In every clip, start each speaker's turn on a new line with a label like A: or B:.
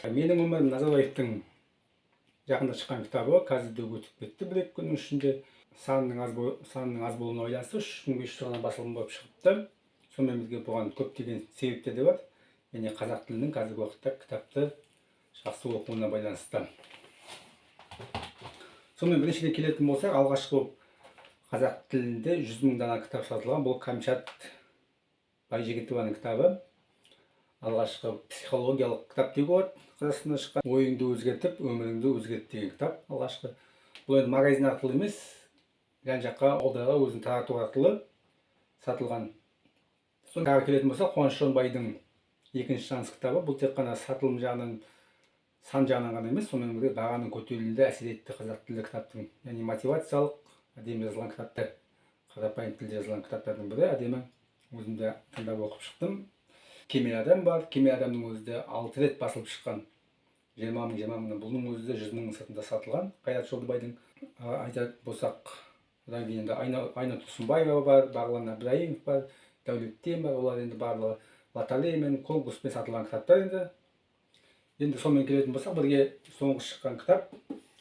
A: Менің өмірім Назарбаевтың жақында шыққан кітабы қазір өтіп кетті. Бір-екі күннің ішінде санының аз болуына байланысты 3500 ғана басылым болып шығыпты. Сонымен бірге бұған көптеген себептер де бар. Яғни қазақ тілінің қазіргі уақытта кітапты жақсы оқуына байланысты. Сонымен біріншіден келетін болсақ, алғашқы қазақ тілінде 100 000 дана кітап сатылған. Бұл Камчат Байжігітованың кітабы. Алғашқы психологиялық кітап деуге болады. Қазақстанда шыққан ойыңды өзгертіп, өміріңді өзгерт деген кітап. Алғашқы бұл енді магазин арқылы емес, жан жаққа ауылдарға өзін тарату арқылы сатылған. Сонда келетін болса, Қуаныш Шонбайдың екінші шанс кітабы. Бұл тек қана сатылым жағынан, сан жағынан ғана емес, сонымен бірге бағаның көтерілуіне әсер етті қазақ тілді кітаптың. Яғни мотивациялық, әдемі жазылған кітаптар, қарапайым тілде жазылған кітаптардың бірі. Әдемі өзімде тыңдап оқып шықтым. Кемел адам бар. Кемел адамның өзі де 6 рет басылып шыққан. 20 000. Бұның өзі де 100 000 сатында сатылған. Қайрат Жолдыбайдың айтар болсақ, одан кейін енді Айна Тұрсынбаева бар, Бағлан Әбдірайымов бар, Дәулеттен бар. Олар енді барлығы лотереямен, конкурспен сатылған кітаптар енді сонымен келетін болсақ, бірге соңғы шыққан кітап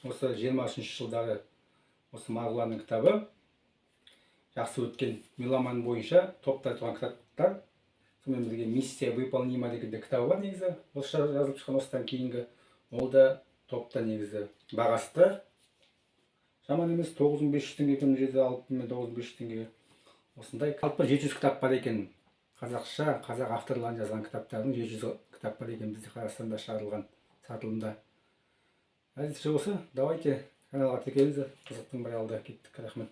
A: осы 23 жылдары осы Марғұланның кітабы. Жақсы өткен меломан бойынша топта тұрған кітаптар. Сонымен бірге миссия выполнима деген кітабы бар негізі. Осы жазылып шыққан осыдан кейінгі. Ол да топта негізі. Бағасы да жаман емес, 9500 теңге екен, жерде алып 9500 теңге. Осындай 700 кітап бар екен. Қазақша, қазақ авторларын жазған кітаптардың 700 кітап бар екен бізде Қазақстанда шығарылған сатылымда. Әзірше осы. Давайте каналға тіркеліңіздер. Қызықтың бір алда кеттік. Рахмет.